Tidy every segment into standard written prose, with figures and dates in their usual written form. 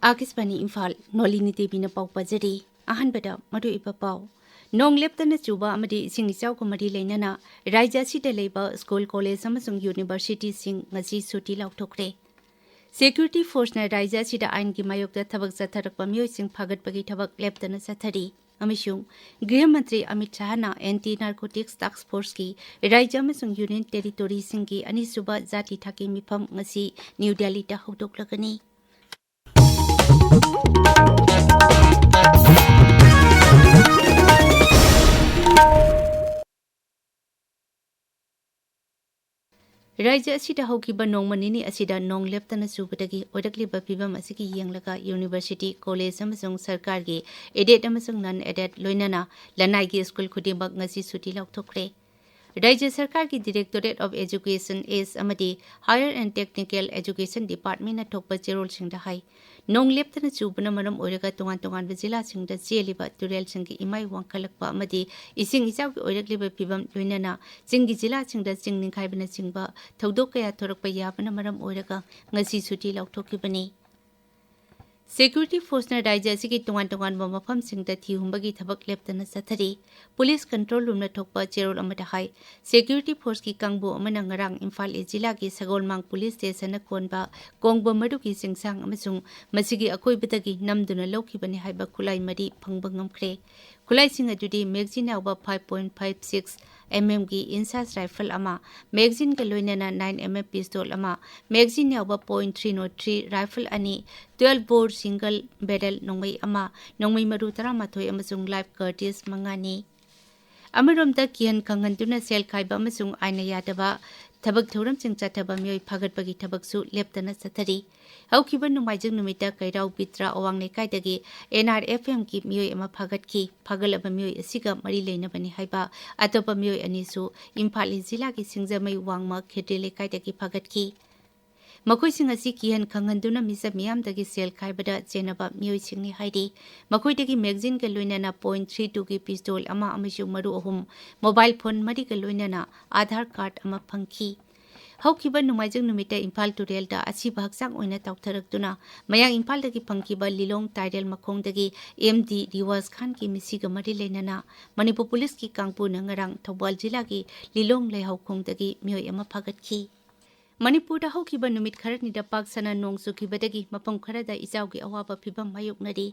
Akisbani Imphal Nolini Devi na pau pajari ahanbada madu ipa pau nong leptana chuba amadi sing ichau ko mari leinana raija sida leiba school college amasung university sing ngasi suti lauthokre security force na raija sida ain gi mayokda thabak chatharak pamyoi sing phagat bagi thabak leptana sathari amishung गृह मंत्री अमित शाह ना anti narcotics task force की राज्य अमसुंग union territory Singh की अनिसुबा जाति थाकी मिफम ngasi new Delhi ता हौदोक्लगनी राज्य असिदा हौकिबा नोंमनिनी असिदा नोंग लेप्तना सुबदगी ओडकलिबा फिबम असिकी यंगलगा यूनिवर्सिटी कॉलेज अमसुंग सरकार गे एडेड अमसुंग नन एडेड लोइनाना लनाइगी स्कूल खुदिबक ngasi सुटी लौथोक्रे राज्य सरकार की डायरेक्टोरेट ऑफ एजुकेशन एस अमदी higher and technical education department थोकबा जेरोल सिंगदा हाई नोंग लेप्तना चुबना मरम ओरगा तोंगान तोंगान जिला सिंगदा जेलिबा तुरेल सिंगी इमाई वांखलकपा अमदी इसिंग इचाव की ओरगलिबा फिबम लोइनाना सिंगी जिला सिंगदा सिंग निखाइबना सिंगबा थौदोक कया थोरकपा याबना मरम ओरगा ngasi सुटी लौथोकिबनी Security force na राज्य असिकी तोंगान तोंगान मफम सिंगदा थिहुंबगी थबक लेप्तना सथरी पुलिस कंट्रोल रूम ना थोकपा चेरोल अमदा हाई security force की कांगबो अमना ngarang Imphal जिला की सगोलमांग पुलिस स्टेशन ना कोनबा कोंगबो मडु की सिंगसांग अमसुंग मसिगी अकोइबदगी नमदुना लौखिबनी हाइबा खुलाई मरी फंगबा ngamkhre खुलाई सिंग अदुदी मैगजीन आउबा 5.56 mm की इंसास राइफल अमा मैगजीन के लोइनाना 9 mm पिस्तौल अमा मैगजीन आउबा .303 राइफल अनि 12 बोर सिंगल बैरल नोंगमई अमा नोंगमई मरु तरामाथोय अमसुंग लाइफ कर्टिस मंगानी अमरोमदा किहन खंगनतुना सेल खाइबा अमसुंग आइना यादबा थबक थौरम सिंग चाथबा मियोय फागतबगी थबकसु लेप्तना सथरी हौखिबा नुमाइजंग नुमिता कैराव बित्रा अवांग लेकाइदगी NRFM की मियोय अमा फागतकी फागलबा मियोय असिगा मरी लेनबनी हाइबा अतोपा मियोय अनिसु इम्फाल जिला की सिंगजमई वांगमा खेटे लेकाइदगी फागतकी मखोइसिंग असि किहन खंगनदुना मिसा मियामदगी सेल खाइबदा चेनबा मियोइसिंगनि हाइदि मखोइदगी मैगजीन के लोइनाना .32 की पिस्तौल अमा अमिसु मरु अहुम मोबाइल फोन मरी के लोइनाना आधार कार्ड अमा फंखी हौखिबा नुमाइजंग नुमिता इम्फाल तुरेलदा असिबा हक्सांग ओइना तौथरक्तुना मयांग इम्फालदगी फंखिबा लिलोंग टाइडल मखोंगदगी MD रिवाज खान की मिसिगा मरी लेनाना मणिपुर पुलिस की कांगपु नंगरांग थौबाल जिला की लिलोंग लेहौखोंगदगी मियोय अमा फागतखी मणिपुर हौखिबा नुमित खरनिदा पाक सना नोंग सुखिबदगी मफम खरदा इचावगी अवाबा फिबम मायोकनरी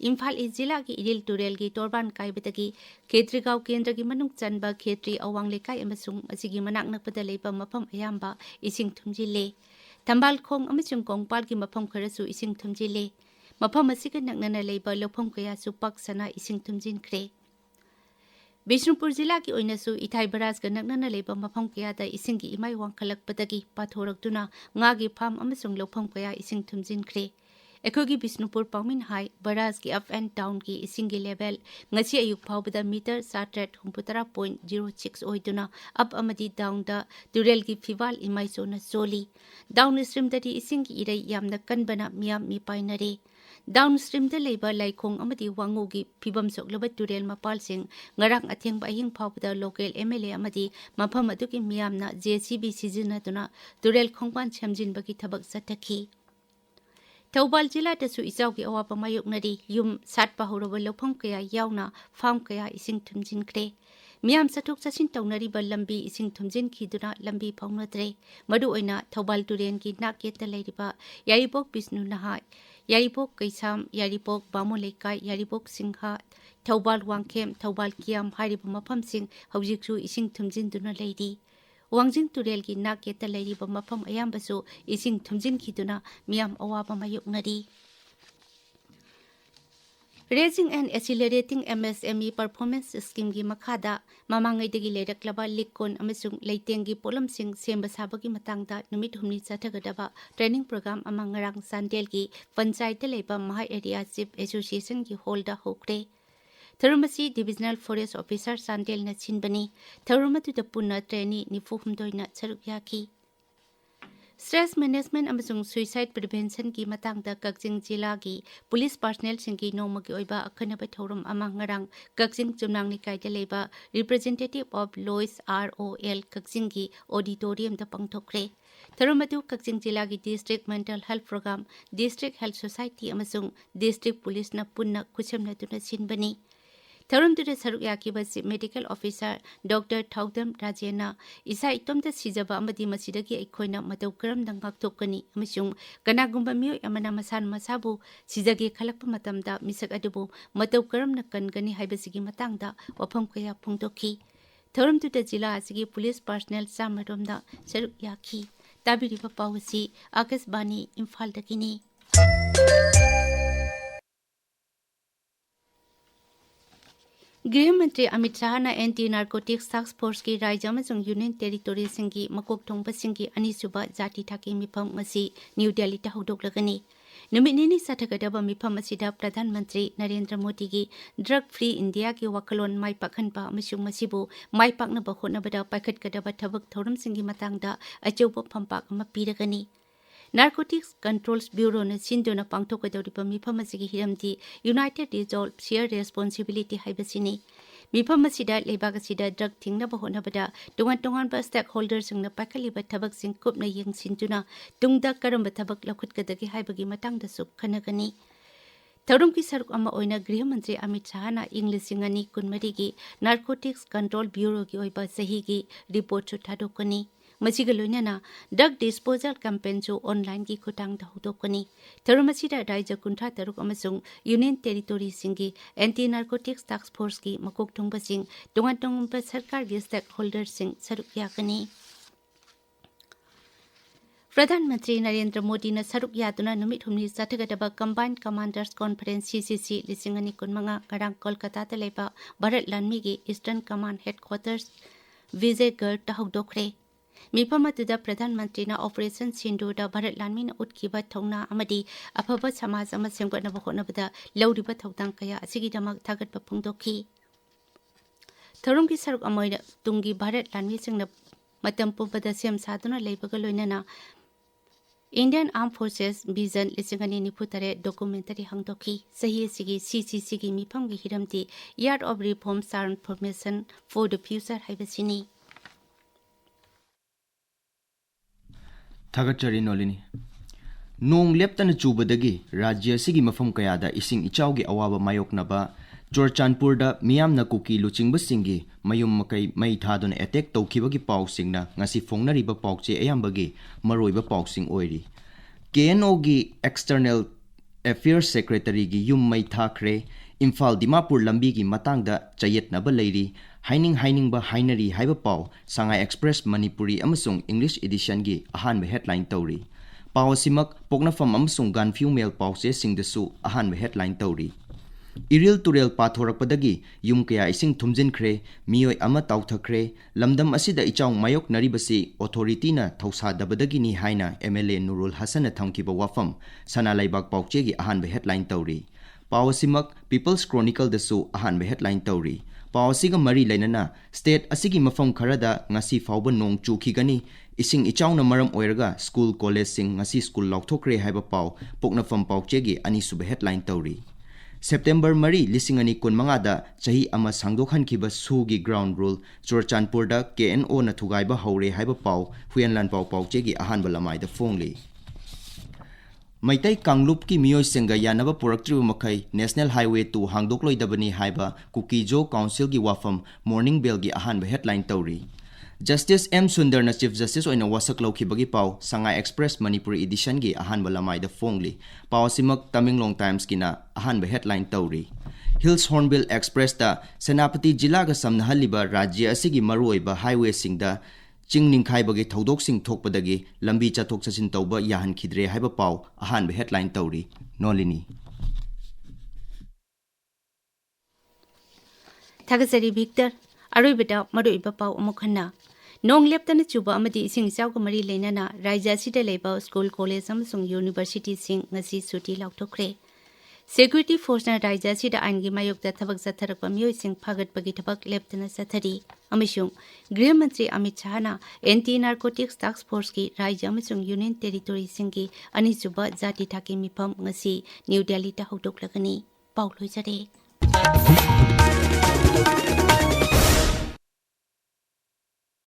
इम्फाल जिला की इरिल तुरेल की तोरबान काइबदगी खेत्रीगांव केंद्र की मनुंग चनबा खेत्री अवांग लेकाई अमसुंग मसिगी मनाक नकपदा लेबा मफम अयाम्बा इसिंग थुमजिले थंबाल खोंग अमसुंग कोंगपाल की मफम खरसु इसिंग थुमजिले मफम असिगा नकनना लेबा लोफम कयासु पाक सना इसिंग थुमजिनख्रे बिष्णुपुर जिला की ओइनसु इथाई बराज का नकनना लेबा मफम कयादा इसिंगी इमाई वांखलकपदगी पाथोरक्तुना ngaगी फार्म अमसुंग लोफम कया इसिंग थुमजिनख्रे एखोगी बिष्णुपुर पाउमिन हाई बराज की अप एंड डाउन की इसिंगी लेवल ngasi अयुक फावबदा मीटर 7.06 ओइदुना अप अमदी डाउन दा तुरेल की फिवाल इमाई सोना सोली डाउन स्ट्रीम ददी इसिंगी इरई यामना कनबना मियाम मिपाइनरे डाउन स्ट्रीम द लेबा लाइखोंग अमदी वांगोगी फिबम सोकलबा तुरेल मपालसिंग ngarang athengba ahing phawbada local MLA amadi mafam aduki miyamna JCB sizinaduna turel khongpan chamjinbagi thabak sathaki Thawbal jila tasu isawgi awapa mayoknari yum satpa horoba lopham kaya yauna farm kaya ising thumjinkre miyam sathok sasin tawnariba lambi ising thumjin khiduna lambi phawnadre madu oina Thawbal turen ki naketa leiriba yaribok Bisnu nahai yaribok kaisam yaribok bamolekai yaribok singha Thawbal wangkem Thawbal kiam hairiba mafam sing hawjiksu ising thumjinduna leiri Wangjing turel ki naketa leiriba mafam ayambasu ising thumjin khiduna miyam awaba mayoknari Raising and accelerating MSME performance scheme gi makhada mamangaidagi leiraklaba likon amasung leitengi polamsing semba sabagi matangda numit humni chathagadaba training program amang ngarang sandel gi panchayat leba mahai area chief association gi holda hokre Tharumasi Divisional Forest Officer Sandel na Chinbani, Tharumatu the Puna trainee Nifuhumdoi na Charukyaki. Stress management amasung suicide prevention ki matangda Kakjing Jila gi police personnel singi nomagi oiba akhanaba thorum amang ngarang Kakjing Chumnang Nikai da leba representative of Lois ROL Kakjing gi auditorium da pangthokre ꯊꯧꯔꯝ ꯑꯗꯨ ꯀꯛꯆꯤꯡ ꯖꯤꯂꯥꯒꯤ district mental health programme, district health society ꯑꯃꯁꯨꯡ district ꯄꯨꯂꯤꯁꯅ ꯄꯨꯟꯅ ꯈꯨꯠꯁꯝꯅꯗꯨꯅ ꯁꯤꯟꯕꯅꯤ꯫ ꯊꯧꯔꯝꯗꯨꯗ ꯁꯔꯨꯛ ꯌꯥꯈꯤꯕ chief medical officer doctor Thoudam ꯔꯥꯖꯦꯟꯅ ꯏꯁꯥ ꯏꯇꯣꯝꯇ ꯁꯤꯖꯕ ꯑꯃꯗꯤ ꯃꯁꯤꯗꯒꯤ ꯑꯩꯈꯣꯏꯅ ꯃꯇꯧ ꯀꯔꯝꯅ ꯉꯥꯛꯊꯣꯛꯀꯅꯤ ꯑꯃꯁꯨꯡ ꯀꯅꯥꯒꯨꯝꯕ ꯃꯤꯑꯣꯏ ꯑꯃꯅ ꯃꯁꯥꯅ ꯃꯁꯥꯕꯨ ꯁꯤꯖꯒꯦ ꯈꯜꯂꯛꯄ ꯃꯇꯝꯗ ꯃꯤꯁꯛ ꯑꯗꯨꯕꯨ ꯃꯇꯧ ꯀꯔꯝꯅ ꯀꯟꯒꯅꯤ ꯍꯥꯏꯕꯁꯤꯒꯤ ꯃꯇꯥꯡꯗ ꯋꯥꯐꯝ ꯀꯌꯥ ꯐꯣꯡꯗꯣꯛꯈꯤ꯫ ꯊꯧꯔꯝꯗꯨꯗ ꯖꯤꯂꯥ ꯑꯁꯤꯒꯤ ꯄꯨꯂꯤꯁ ꯄꯥꯔꯁꯣꯅꯦꯜ 100ꯔꯣꯝꯗ ꯁꯔꯨꯛ ꯌꯥꯈꯤ꯫ ꯇꯥꯕꯤꯔꯤꯕ ꯄꯥꯎ ꯑꯁꯤ ꯑꯥꯀꯥꯁꯕꯥꯅꯤ ꯏꯝꯐꯥꯜꯗꯒꯤꯅꯤ꯫ गृह मंत्री अमित शाह ने एंटी नार्कोटिक्स टास्क फोर्स की राज्य अमसुंग यूनियन टेरिटोरीसिंगी मकोक थोंगबसिंगी अनिसुबा जाति थाकी मिफम मसी न्यू दिल्ली ता हौदोकलगनी। नुमित निनी साथगदबा मिफम असिदा प्रधानमंत्री नरेंद्र मोदी की ड्रग फ्री इंडिया की वकलोन माई पाखनबा अमसुंग मसिबु माई पाकनबा होनबदा पाइखटगदबा थबक थौरमसिंगी मतंगदा अचौबा फंपाक अमा पीरगनी। नार्कोटिक्स कंट्रोल्स ब्यूरो ने सिंधुना पांथोकदौरिबा मिफम असिगी हिरमदी यूनाइटेड रिजॉल्व शेयर रेस्पॉन्सिबिलिटी हाइबसिनी। मिफम असिदा लेबाग असिदा ड्रग थिंगनबा होनबदा तोंगान-तोंगानबा स्टेक होल्डर्ससिंगना पाइखलिबा थबकसिंग कुपना येंसिनदुना तुंगदा करंबा थबक लखुतकदगी हाइबगी मतंगदसु खनगनी। थौरम की सरुक अमा ओइना गृह मंत्री अमित शाहना इंग 2024 की नार्कोटिक्स कंट्रोल ब्यूरो की ओइबा सहीगी रिपोर्ट थादोकनी। मसीगा लोइनाना ड्रग डिस्पोजल कैंपेन ऑनलाइन की खुटांग हौदोकनी। थौरम असिदा राज्य 53 अमसुंग यूनियन टेरिटोरी सिंगी एंटी नार्कोटिक्स टास्क फोर्स की मकोक थोंगबसिंग तोंगान-तोंगानबा सरकार की स्टेक होल्डर्ससिंग सरुक यागनी। प्रधानमंत्री नरेंद्र मोदी ने सरुक यादुना नुमित हुमनी चथगदबा combined commanders conference CCC 2025 ngaraang Kolkata ता लेबा भारत लानमी की ईस्टर्न कमांड हेडक्वार्टर्स विजयगढ़ ता हौदोखरे। मिफम अदुदा प्रधानमंत्री ना ऑपरेशन सिंधुदा भारत लानमी ना उतखिबा थौना अमदी अफबा समाज अमा सेमगतनबा होनबदा लौरिबा थौदांग कया असिगिदमक थागतबा फोंदोखी। थौरम की सरुक अमोइना तुंगी भारत लानमी सिंगना मतम पुंबदा सेम सादुना लेबगा लोइनाना Indian arm forces vision 2024 documentary हंगदोखी। सही सिगी CCC की मिफम की हिरमदी year of reform transformation for the future हाइबसिनी। थागतचरी नोलिनी नोंग लेप्तन चूबदगी राज्य सिगी मफम कयादा इसिंग इचाउगी अवाबा मायोकनबा चोरचानपुरदा मियामना कुकी लुचिंगबसिंगी मयुम मकई मई थादुन अटैक तौखिबगी पाउसिंगना ngasi फोंगनरिबा पाउचे अयामबगी मरोइबा पाउसिंग ओइरी। KNO गी एक्सटर्नल अफेयर्स सेक्रेटरी गी युम मई थाखरे इम्फाल दिमापुर लंबी की मतंगदा चयतनबा लेरी हाइनिंग हाइनरी हाइबा पाउ सांगाई एक्सप्रेस मणिपुरी अमसुंग इंग्लिश एडिशन की अहानबा हेडलाइन तौरी। पाउ असिमक पोकनफम अमसुंग गानफ्यू मेल पाउचे सिंगदसु अहानबा हेडलाइन तौरी। इरिल तुरेल पाथोरकपदगी युम कया इसिंग थुमजिनख्रे मियोय अमा ताउथख्रे लमदम असिदा इचाउ मायोक नरिबसी ऑथोरिटीना थौसादबदगिनी हाइना MLA नुरुल हसन थमकिबा वाफम सना लाइबाग पाउचेगी अहानबा हेडलाइन तौरी। पाउ असिमक पीपल्स क्रोनिकल दसु अहानबा हेडलाइन तौरी। पाउ असिगा मरी लेनना स्टेट असिगी मफम खरदा ngasi फाउबा नोंग चुखिगनी इसिंग इचाउना मरम ओइरगा स्कूल कॉलेज सिंग ngasi स्कूल लौथोक्रे हाइबा पाउ पोकनफम पाउचेगी अनिसुबा हेडलाइन तौरी। सेप्टेम्बर 2025 चाही अमा सांगदोखनखिबा सुगी ग्राउंड रूल चोरचानपुरदा KNO ना थुगाइबा हौरे हाइबा पाउ हुयनलान पाउ पाउचेगी अहानबा लमाइदा फोंगली। मैतै कांगलुप की मियोय सिंगा यानबा पुरक्त्रिबा मखै नेशनल हाईवे 2 हांगदोक्लोइदबनी हाइबा कुकीजो काउंसिल की वाफम मॉर्निंग बेल की अहानबा हेडलाइन तौरी। जस्टिस M सुंदर ना चीफ जस्टिस ओइना वासक लौखिबगी पाउ सांगाई एक्सप्रेस मणिपुरी एडिशन की अहानबा लमाइदा फोंगली। पाउ सिमक तमिंगलोंग टाइम्स की ना अहानबा हेडलाइन तौरी। हिल्स हॉर्नबिल एक्सप्रेस दा सेनापति जिला का समनहलिबा राज्य असिगी मरुओइबा हाईवे सिंगदा चिंग निंखाइबगी थौदोकसिंग थोकपदगी लंबी चथोक चसिन तौबा याहनखिद्रे हाइबा पाउ अहानबा हेडलाइन तौरी। नोलिनी थागसरी विक्टर अरोइबदा मरोइबा पाउ अमुखन्ना नोंग लेप्तन चुबा अमदी इसिंग इचाउगा मरी लेनना राज्य असिदा लेबा स्कूल कॉलेज अमसुंग यूनिवर्सिटी सिंग ngasi सुटी लाउथोखरे। सेक्यूरिटी फोर्स ना राज्य असिदा आइन की मायोकदा थबक चथरकपा मियोय सिंग फागतपगी थबक लेप्तन चथरी अमसुंग गृह मंत्री अमित शाह ना एंटी नार्कोटिक्स टास्क फोर्स की राज्य अमसुंग यूनियन टेरिटोरी सिंग की अनिसुबा जाति थाकी मिफम ngasi न्यू दिल्ली ता हौदोकलगनी। पाउ लोइजरे।